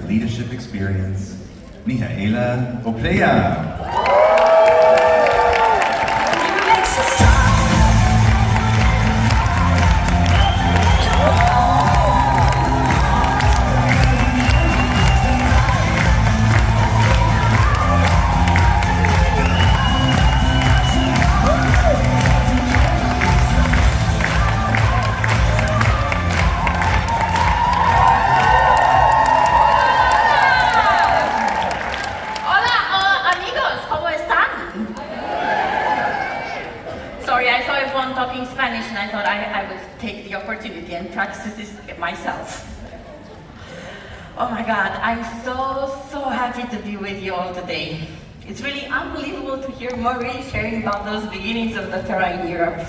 leadership experience, Mihaela Oprea. Talking Spanish, and I thought I would take the opportunity and practice this myself. Oh my God, I'm so happy to be with you all today. It's really unbelievable to hear Marie sharing about those beginnings of doTERRA in Europe.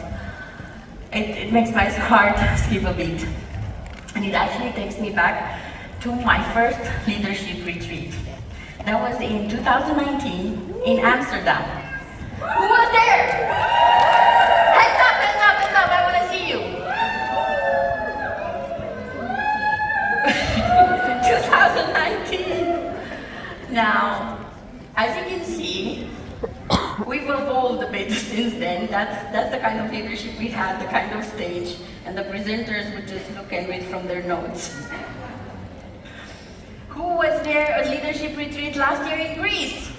It makes my heart skip a beat. And it actually takes me back to my first leadership retreat. That was in 2019 in Amsterdam. Who was there? I want to see you. 2019. Now, as you can see, we've evolved a bit since then. That's the kind of leadership we had, the kind of stage, and the presenters would just look and read from their notes. Who was there at leadership retreat last year in Greece?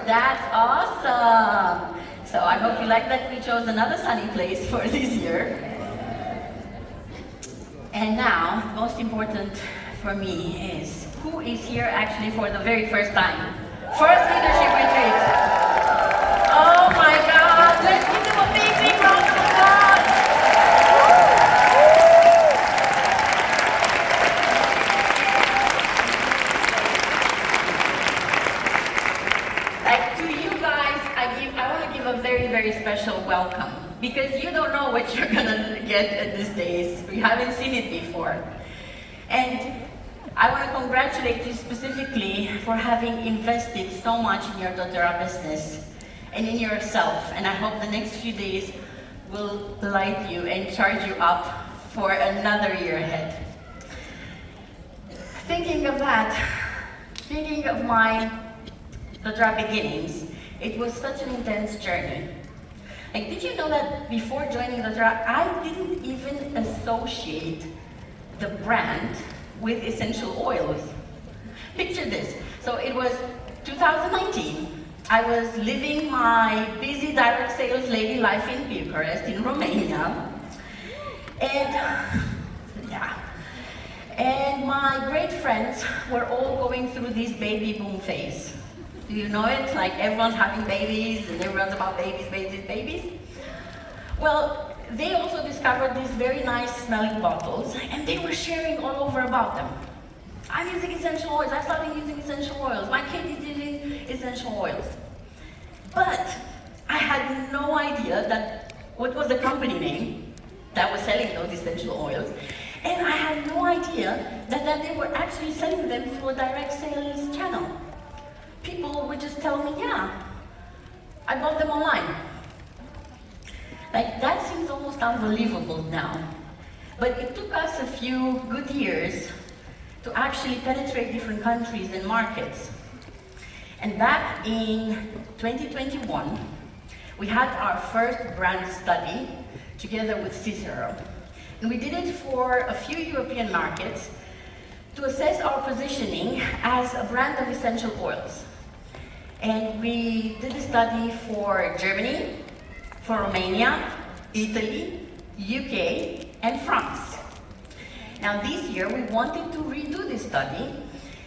That's awesome. So I hope you like that we chose another sunny place for this year. And now, most important for me is, who is here actually for the very first time? First leadership retreat. Oh my God, let's give them a big round of applause. Like, to you guys, I want to give a very special welcome, because you don't know what you're gonna get at this days. We haven't seen it before. And I want to congratulate you specifically for having invested so much in your doTERRA business and in yourself. And I hope the next few days will light you and charge you up for another year ahead. Thinking of that, thinking of my doTERRA beginnings, it was such an intense journey. Like, did you know that before joining doTERRA, I didn't even associate the brand with essential oils? Picture this. So it was 2019. I was living my busy direct sales lady life in Bucharest, in Romania. And my great friends were all going through this baby boom phase. Do you know it? Like, everyone's having babies and everyone's about babies. Well, they also discovered these very nice smelling bottles, and they were sharing all over about them. I'm using essential oils, I started using essential oils, my kid is using essential oils. But I had no idea that what was the company name that was selling those essential oils, and I had no idea that they were actually selling them through a direct sales channel. People would just tell me, yeah, I bought them online. Like, that seems almost unbelievable now. But it took us a few good years to actually penetrate different countries and markets. And back in 2021, we had our first brand study together with Cicero. And we did it for a few European markets to assess our positioning as a brand of essential oils. And we did a study for Germany, for Romania, Italy, UK, and France. Now this year we wanted to redo this study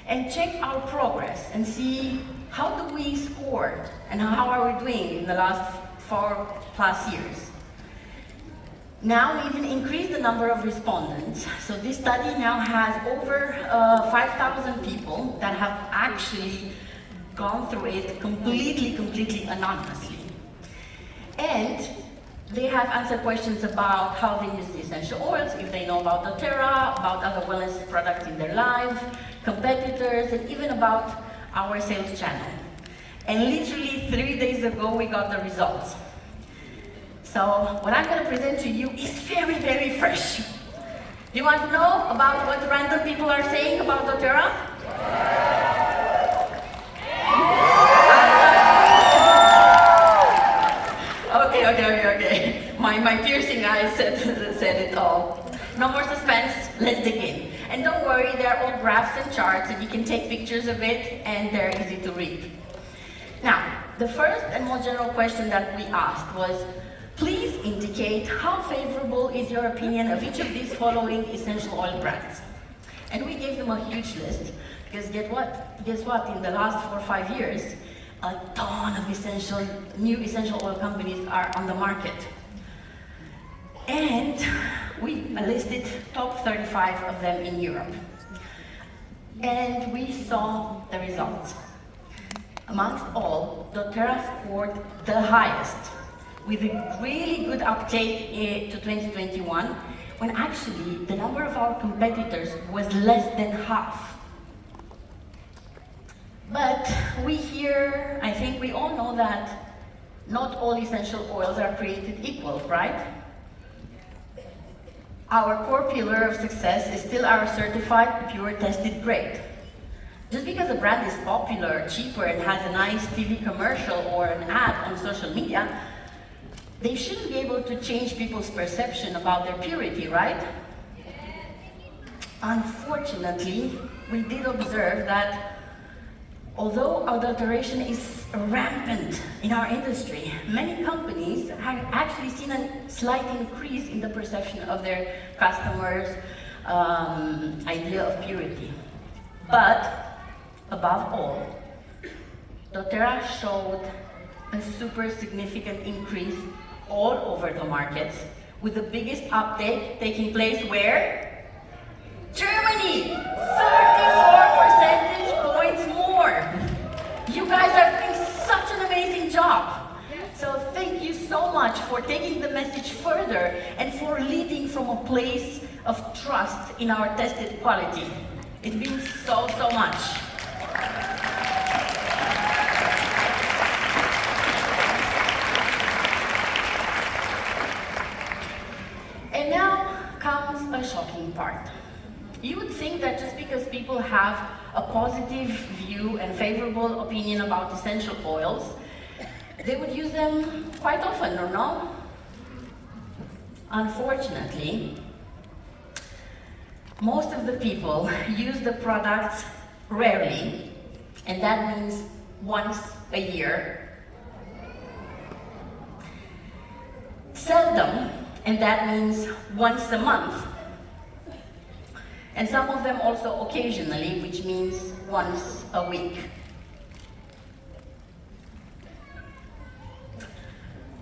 and check our progress and see how do we score and how are we doing in the last 4+ years. Now we even increased the number of respondents. So this study now has over 5,000 people that have actually gone through it completely anonymously. And they have answered questions about how they use the essential oils, if they know about doTERRA, about other wellness products in their life, competitors, and even about our sales channel. And literally 3 days ago, we got the results. So what I'm going to present to you is very fresh. Do you want to know about what random people are saying about doTERRA? Okay. My piercing eyes said it all. No more suspense, let's dig in. And don't worry, they're all graphs and charts, and you can take pictures of it, and they're easy to read. Now, the first and most general question that we asked was, please indicate how favorable is your opinion of each of these following essential oil brands. And we gave them a huge list, because guess what? In the last 4 or 5 years, a ton of new essential oil companies are on the market. And we listed top 35 of them in Europe. And we saw the results. Amongst all, doTERRA scored the highest, with a really good uptake to 2021, when actually the number of our competitors was less than half. But I think we all know that not all essential oils are created equal, right? Our core pillar of success is still our certified, pure, tested grade. Just because a brand is popular, cheaper, and has a nice TV commercial or an ad on social media, they shouldn't be able to change people's perception about their purity, right? Unfortunately, we did observe that although adulteration is rampant in our industry, many companies have actually seen a slight increase in the perception of their customers' idea of purity. But above all, doTERRA showed a super significant increase all over the markets, with the biggest uptake taking place where? Germany! 34 percentage points more! You guys are doing such an amazing job! So thank you so much for taking the message further and for leading from a place of trust in our tested quality. It means so much. And now comes a shocking part. You would think that just because people have a positive view and favorable opinion about essential oils, they would use them quite often, or no? Unfortunately, most of the people use the products rarely, and that means once a year. Seldom, and that means once a month. And some of them also occasionally, which means once a week.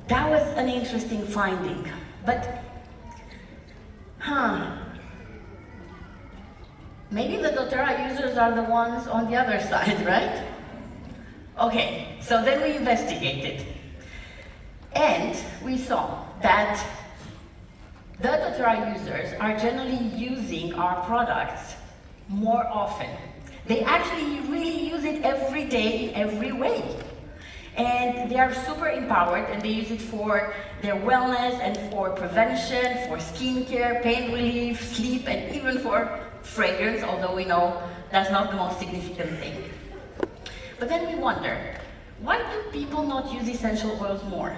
That was an interesting finding, but maybe the doTERRA users are the ones on the other side, right? Okay, so then we investigated, and we saw that the doTERRA users are generally using our products more often. They actually really use it every day in every way. And they are super empowered, and they use it for their wellness and for prevention, for skincare, pain relief, sleep, and even for fragrance, although we know that's not the most significant thing. But then we wonder, why do people not use essential oils more?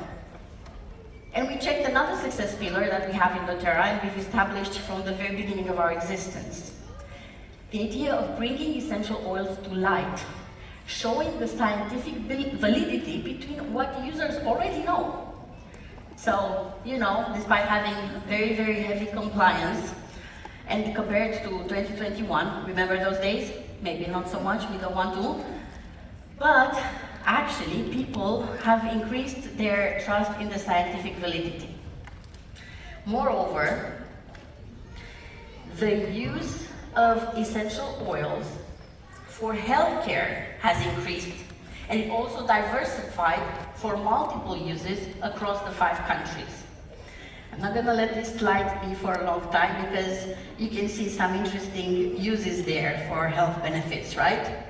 And we checked another success pillar that we have in doTERRA, and we've established from the very beginning of our existence. The idea of bringing essential oils to light, showing the scientific validity between what users already know. So, despite having very, very heavy compliance, and compared to 2021, remember those days? Maybe not so much, we don't want to, but actually people have increased their trust in the scientific validity. Moreover, the use of essential oils for healthcare has increased, and it also diversified for multiple uses across the 5 countries. I'm not gonna let this slide be for a long time, because you can see some interesting uses there for health benefits, right?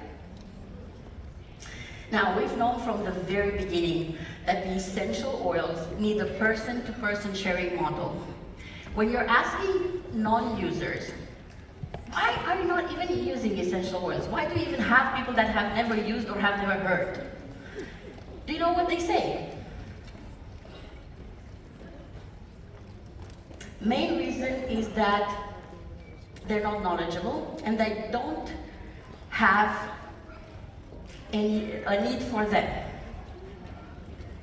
Now, we've known from the very beginning that the essential oils need a person-to-person sharing model. When you're asking non-users, why are you not even using essential oils? Why do you even have people that have never used or have never heard? Do you know what they say? Main reason is that they're not knowledgeable and they don't have a need for them.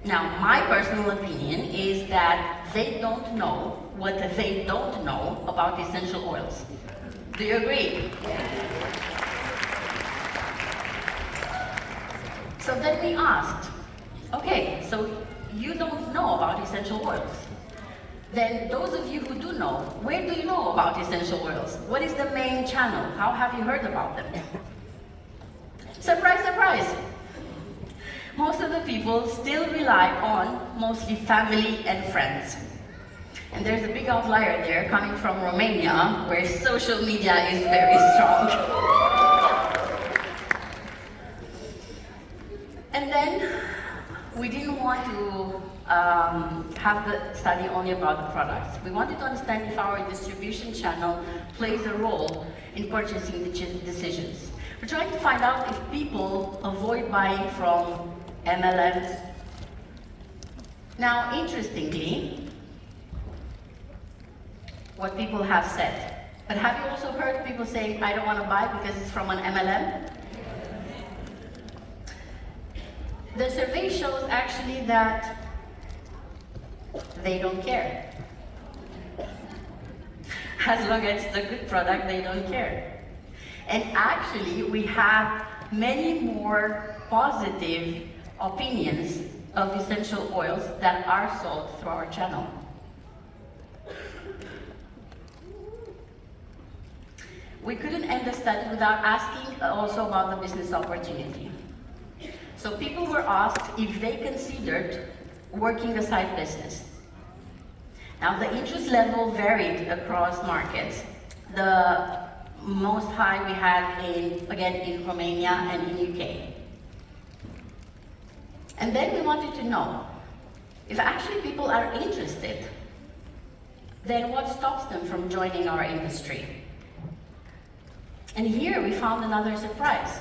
Now, my personal opinion is that they don't know what they don't know about essential oils. Do you agree? So then we asked, okay, so you don't know about essential oils. Then those of you who do know, where do you know about essential oils? What is the main channel? How have you heard about them? Surprise, surprise! Most of the people still rely on mostly family and friends. And there's a big outlier there coming from Romania, where social media is very strong. And then we didn't want to have the study only about the products. We wanted to understand if our distribution channel plays a role in purchasing decisions. We're trying to find out if people avoid buying from MLMs. Now, interestingly, what people have said. But have you also heard people saying, I don't want to buy because it's from an MLM? The survey shows actually that they don't care. As long as it's a good product, they don't care. And actually, we have many more positive opinions of essential oils that are sold through our channel. We couldn't end the study without asking also about the business opportunity. So people were asked if they considered working a side business. Now the interest level varied across markets. The most high we had in Romania and in UK. And then we wanted to know, if actually people are interested, then what stops them from joining our industry? And here we found another surprise.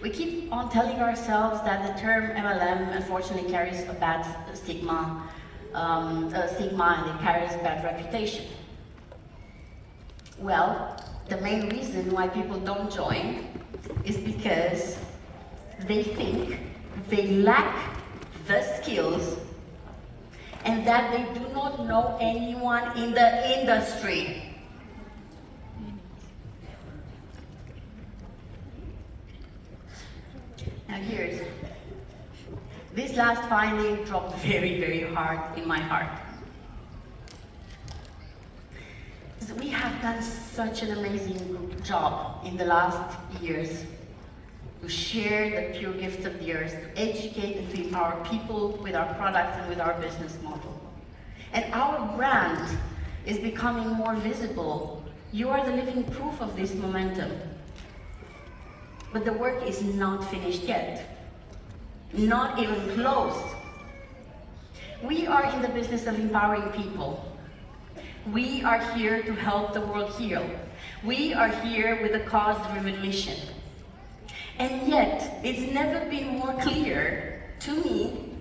We keep on telling ourselves that the term MLM unfortunately carries a bad stigma, and it carries a bad reputation. Well, the main reason why people don't join is because they think they lack the skills and that they do not know anyone in the industry. Now this last finding dropped very, very hard in my heart. So we have done such an amazing job in the last years to share the pure gifts of the earth, to educate and to empower people with our products and with our business model. And our brand is becoming more visible. You are the living proof of this momentum. But the work is not finished yet. Not even close. We are in the business of empowering people. We are here to help the world heal. We are here with a cause-driven mission. And yet, it's never been more clear to me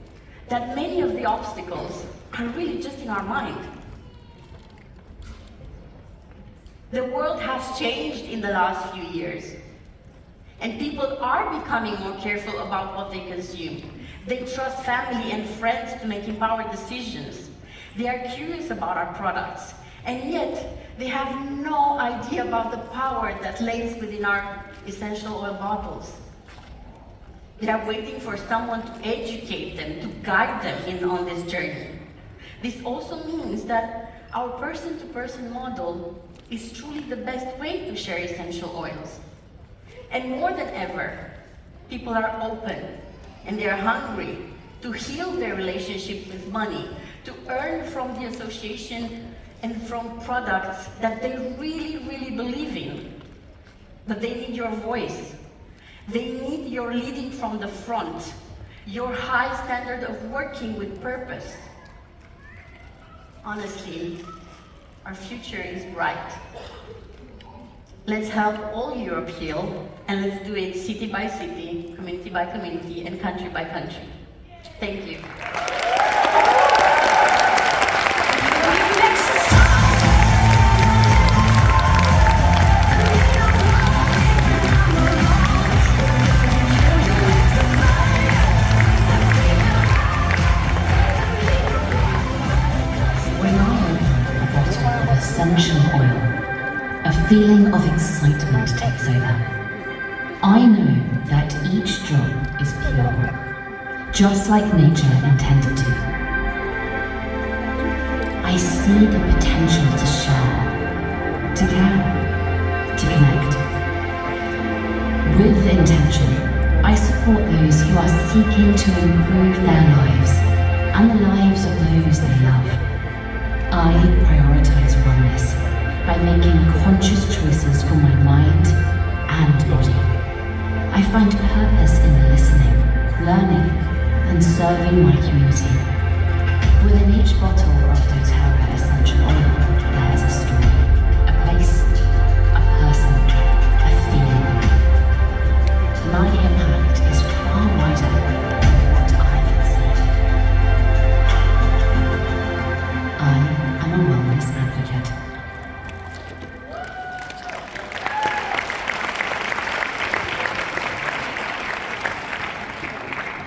that many of the obstacles are really just in our mind. The world has changed in the last few years. And people are becoming more careful about what they consume. They trust family and friends to make empowered decisions. They are curious about our products. And yet, they have no idea about the power that lays within our essential oil bottles. They are waiting for someone to educate them, to guide them on this journey. This also means that our person-to-person model is truly the best way to share essential oils. And more than ever, people are open and they are hungry to heal their relationship with money, to earn from the association and from products that they really, really believe in. But they need your voice. They need your leading from the front, your high standard of working with purpose. Honestly, Our future is bright. Let's help all Europe heal, and let's do it city by city, community by community, and country by country. Thank you. When I open a bottle of essential oil, a feeling of excitement takes over. I know that each drop is pure, just like nature intended to. I see the potential to share, to care, to connect. With intention, I support those who are seeking to improve their lives and the lives of those they love. I prioritize wellness by making conscious choices for my mind and body. I find purpose in listening, learning, and serving my community. Within each bottle of doTERRA essential oil, there's a story, a place, a person, a feeling. My impact is far wider than what I can see. I am a wellness advocate.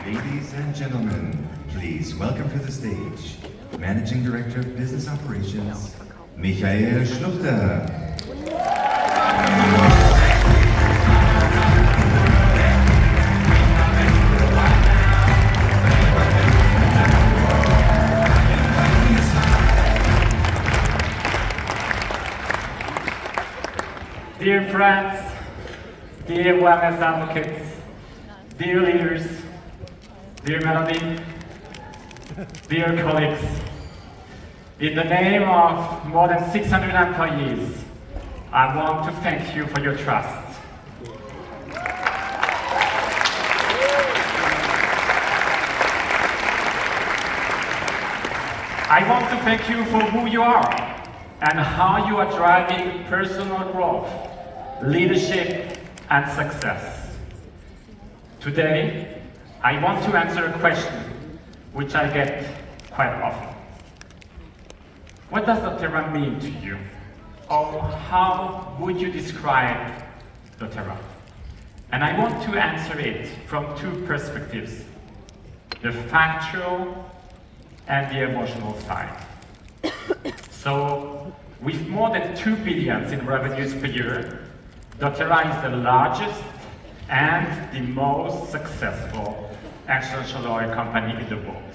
Ladies and gentlemen, please welcome to the stage Managing Director of Business Operations, Mihaela Oprea. Dear friends, dear wellness advocates, dear leaders, dear Melody, dear colleagues, in the name of more than 600 employees, I want to thank you for your trust. I want to thank you for who you are and how you are driving personal growth, leadership, and success. Today, I want to answer a question which I get quite often. What does doTERRA mean to you? Or how would you describe doTERRA? And I want to answer it from two perspectives, the factual and the emotional side. So, with more than 2 billion in revenues per year, doTERRA is the largest and the most successful essential oil company in the world.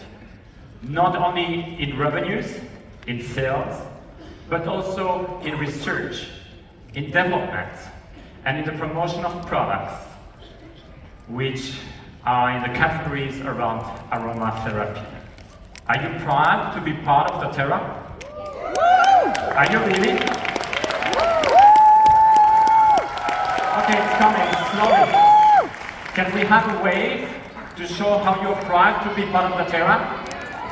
Not only in revenues, in sales, but also in research, in development, and in the promotion of products, which are in the categories around aromatherapy. Are you proud to be part of doTERRA? Are you really? Okay, it's coming, slowly. Can we have a wave to show how you're proud to be part of doTERRA?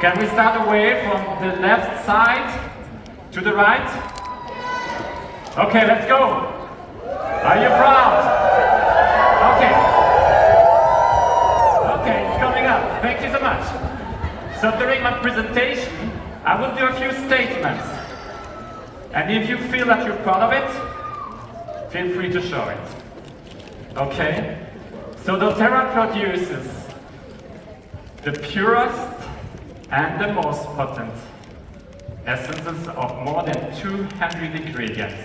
Can we start a wave from the left side to the right? Okay, let's go. Are you proud? Okay. Okay, it's coming up. Thank you so much. So during my presentation, I will do a few statements. And if you feel that you're proud of it, feel free to show it. Okay? So doTERRA produces the purest and the most potent essences of more than 200 ingredients.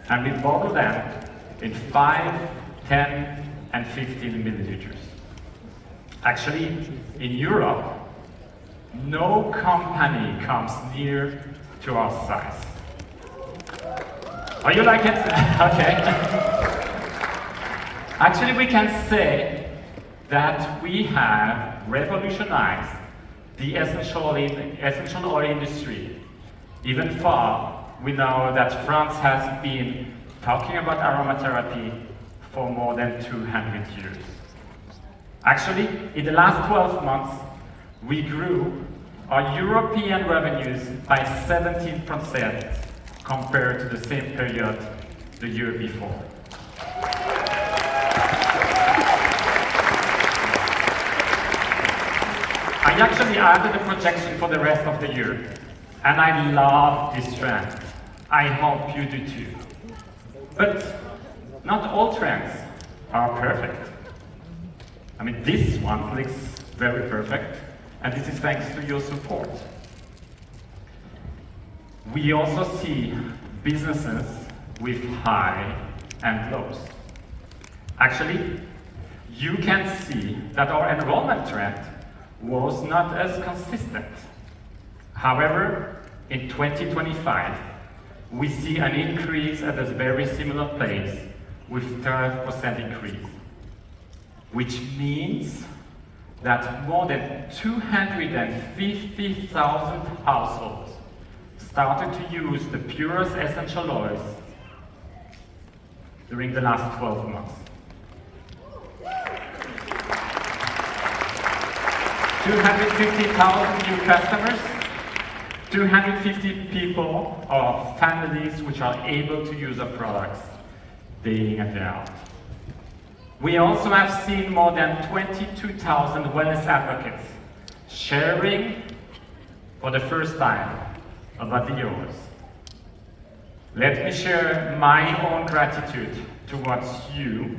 And we bottle them in 5, 10, and 15 milliliters. Actually, in Europe, no company comes near to our size. Oh, you like it? Okay. Actually, we can say that we have revolutionized the essential oil industry. Even far, we know that France has been talking about aromatherapy for more than 200 years. Actually, in the last 12 months, we grew our European revenues by 17% compared to the same period the year before. I actually added a projection for the rest of the year, and I love this trend. I hope you do too. But not all trends are perfect. I mean, this one looks very perfect, and this is thanks to your support. We also see businesses with high and lows. Actually, you can see that our enrollment trend was not as consistent. However, in 2025, we see an increase at a very similar pace with 12% increase, which means that more than 250,000 households started to use the purest essential oils during the last 12 months. 250,000 new customers, 250 people or families which are able to use our products day in and day out. We also have seen more than 22,000 wellness advocates sharing for the first time about the yours. Let me share my own gratitude towards you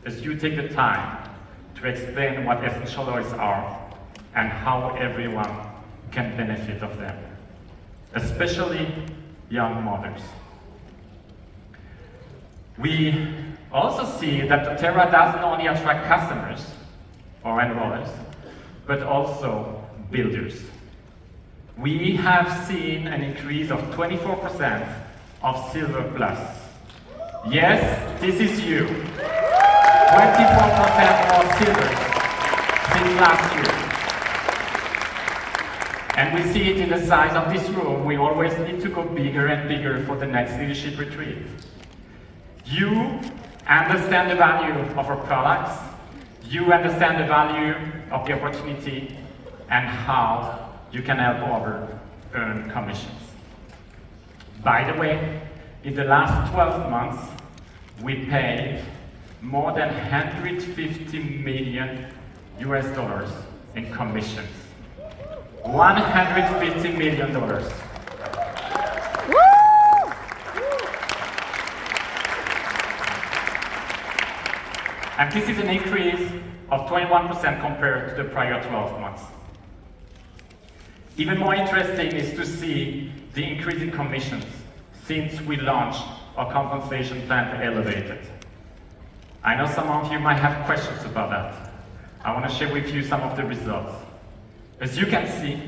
as you take the time to explain what essential oils are and how everyone can benefit of them, especially young mothers. We also see that doTERRA doesn't only attract customers or enrollers, but also builders. We have seen an increase of 24% of Silver Plus. Yes, this is you. 24% more silver since last year. And we see it in the size of this room. We always need to go bigger and bigger for the next leadership retreat. You understand the value of our products, you understand the value of the opportunity, and how you can help others earn commissions. By the way, in the last 12 months, we paid more than $150 million in commissions. $150 million. And this is an increase of 21% compared to the prior 12 months. Even more interesting is to see the increase in commissions since we launched our compensation plan Elevated. I know some of you might have questions about that. I want to share with you some of the results. As you can see,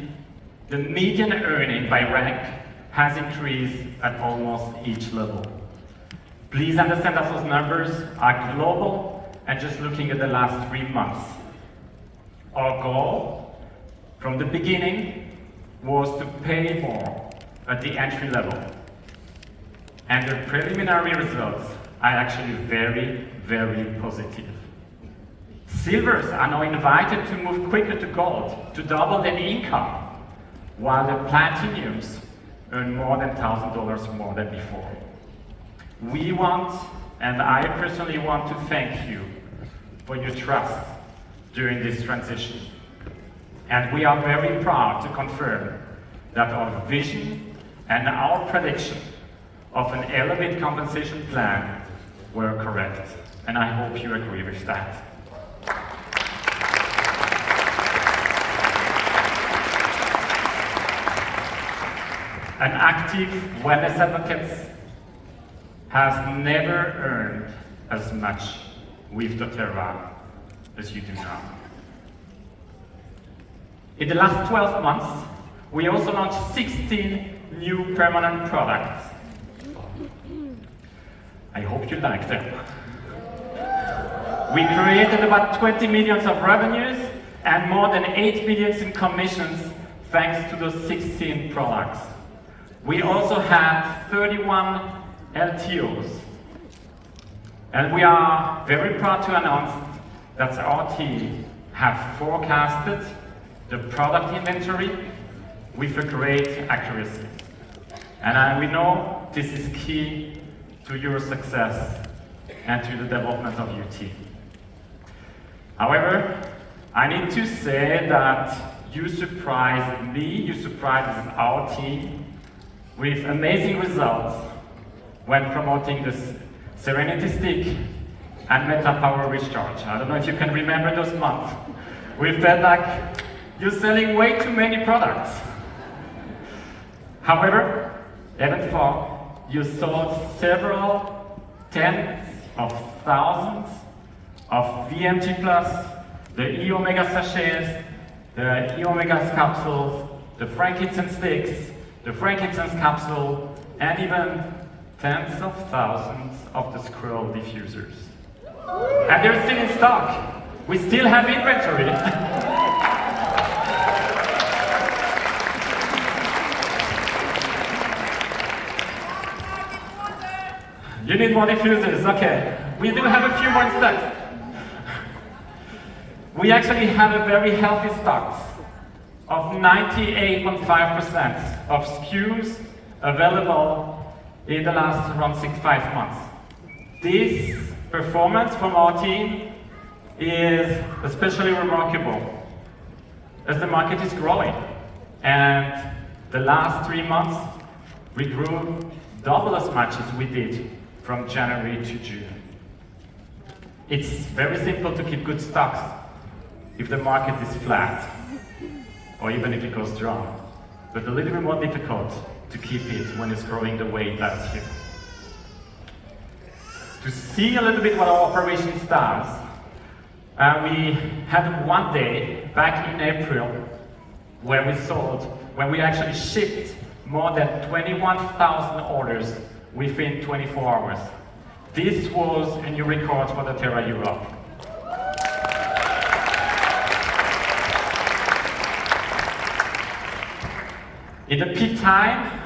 the median earning by rank has increased at almost each level. Please understand that those numbers are global and just looking at the last 3 months. Our goal from the beginning was to pay more at the entry level. And the preliminary results are actually very, very positive. Silvers are now invited to move quicker to gold to double their income, while the platinums earn more than $1,000 more than before. We want, and I personally want to thank you for your trust during this transition. And we are very proud to confirm that our vision and our prediction of an Elevate compensation plan were correct. And I hope you agree with that. An active wellness advocate has never earned as much with doTERRA as you do now. In the last 12 months, we also launched 16 new permanent products. I hope you like them. We created about 20 million of revenues and more than 8 million in commissions thanks to those 16 products. We also had 31 LTOs. And we are very proud to announce that our team have forecasted the product inventory with a great accuracy. And we know this is key to your success and to the development of your team. However, I need to say that you surprised me, you surprised our team with amazing results when promoting this Serenity Stick and Meta Power Recharge. I don't know if you can remember those months. We felt like you're selling way too many products. However, even though you sold several tens of thousands of VMG Plus, the E-Omega sachets, the E-Omega capsules, the frankincense sticks, the frankincense capsule, and even tens of thousands of the scroll diffusers. And they're still in stock. We still have inventory. You need more diffusers, okay. We do have a few more in stock. We actually have a very healthy stocks of 98.5% of SKUs available in the last around 5 months. This performance from our team is especially remarkable as the market is growing. And the last 3 months, we grew double as much as we did from January to June. It's very simple to keep good stocks if the market is flat, or even if it goes down, but a little bit more difficult to keep it when it's growing the way it does here. To see a little bit what our operations does, we had one day back in April where we actually shipped more than 21,000 orders within 24 hours. This was a new record for doTERRA Europe. In the peak time,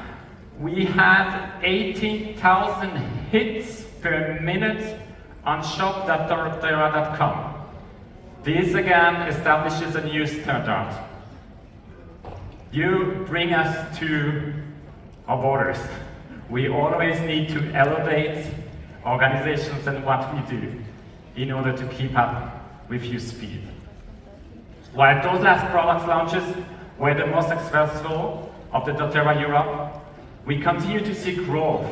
we had 18,000 hits per minute on shop.doterra.com. This again establishes a new standard. You bring us to our borders. We always need to elevate organizations and what we do in order to keep up with your speed. While those last product launches were the most successful of the doTERRA Europe, we continue to see growth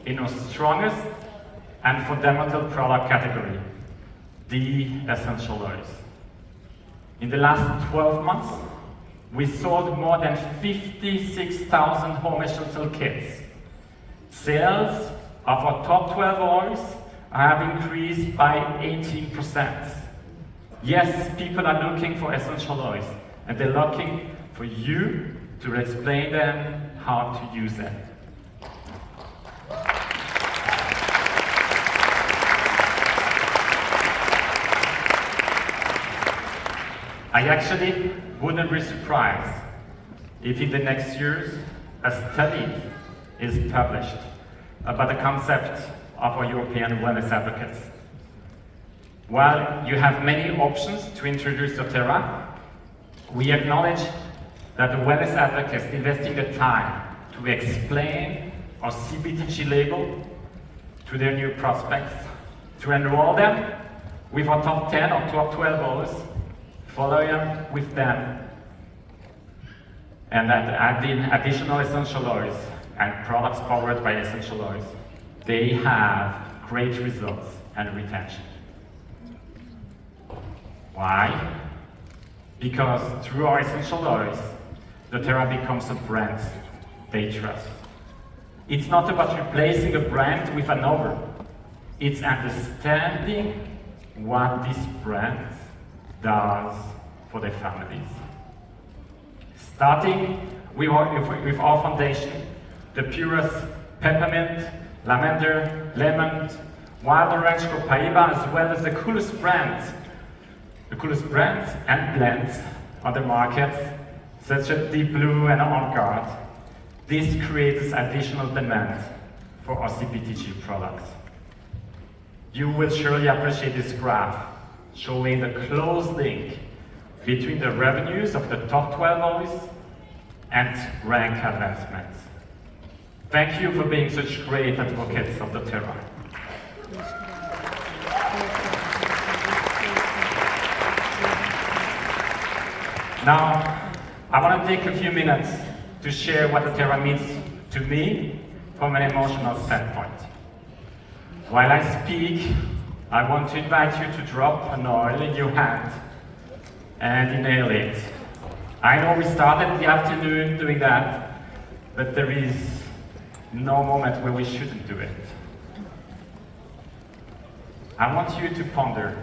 in our strongest and fundamental product category, the essential oils. In the last 12 months, we sold more than 56,000 home essential kits. Sales of our top 12 oils have increased by 18%. Yes, people are looking for essential oils, and they're looking for you to explain them how to use them. I actually wouldn't be surprised if in the next years a study is published about the concept of our European wellness advocates. While you have many options to introduce doTERRA, we acknowledge that the wellness advocates investing the time to explain our CBTG label to their new prospects, to enroll them with our top 10 or top 12 oils, following with them, and adding additional essential oils and products powered by essential oils. They have great results and retention. Why? Because through our essential oils, doTERRA becomes a brand they trust. It's not about replacing a brand with another. It's understanding what this brand does for their families. Starting with our foundation, the purest peppermint, lavender, lemon, wild orange, copaiba, as well as the coolest brands and blends on the market, such as Deep Blue and On Guard. This creates additional demand for our CBTG products. You will surely appreciate this graph showing the close link between the revenues of the top 12 oils and rank advancements. Thank you for being such great advocates of the terror. Now, I want to take a few minutes to share what the terror means to me from an emotional standpoint. While I speak, I want to invite you to drop an oil in your hand and inhale it. I know we started the afternoon doing that, but there is no moment where we shouldn't do it. I want you to ponder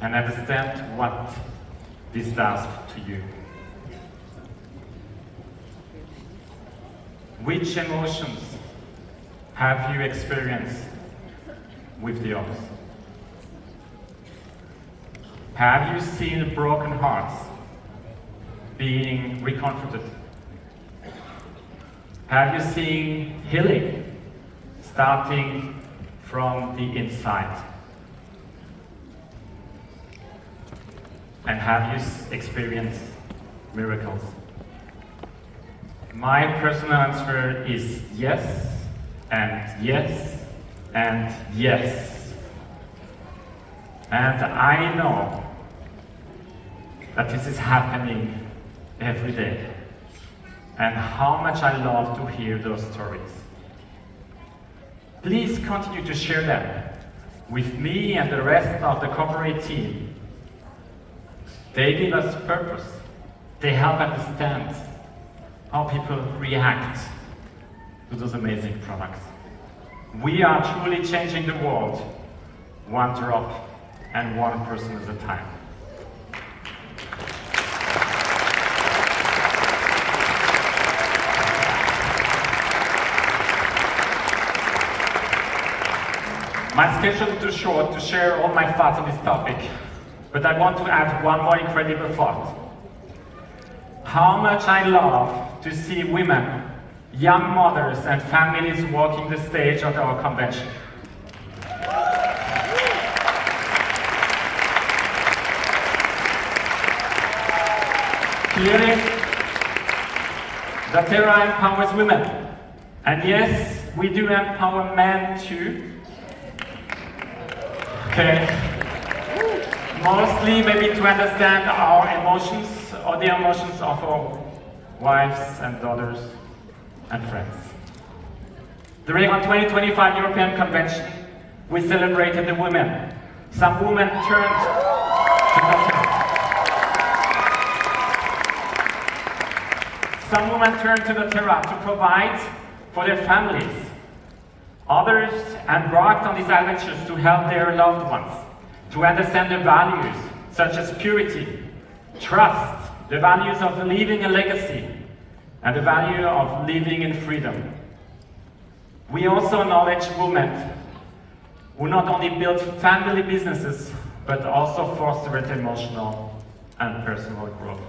and understand what this does to you. Which emotions have you experienced with the others? Have you seen broken hearts being recomforted? Have you seen healing starting from the inside? And have you experienced miracles? My personal answer is yes, and yes, and yes. And I know that this is happening every day, and how much I love to hear those stories. Please continue to share them with me and the rest of the corporate team. They give us purpose. They help understand how people react to those amazing products. We are truly changing the world, one drop and one person at a time. My schedule is too short to share all my thoughts on this topic, but I want to add one more incredible thought. How much I love to see women, young mothers and families walking the stage at our convention. Clearly, the terror empowers women. And yes, we do empower men too. Okay. Mostly maybe to understand our emotions or the emotions of our wives and daughters and friends. During our 2025 European Convention, we celebrated the women. Some women turned to the Some women turned to the terror to provide for their families. Others embarked on these adventures to help their loved ones, to understand the values such as purity, trust, the values of leaving a legacy, and the value of living in freedom. We also acknowledge women who not only build family businesses, but also foster emotional and personal growth.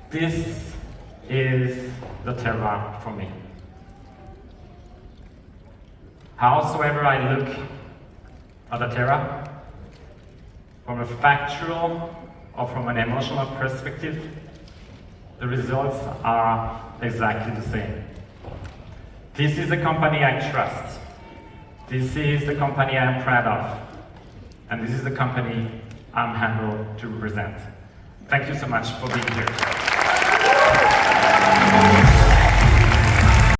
This is the terra for me. Howsoever I look at the terra, from a factual or from an emotional perspective, the results are exactly the same. This is a company I trust. This is the company I am proud of. And this is the company I'm humbled to represent. Thank you so much for being here.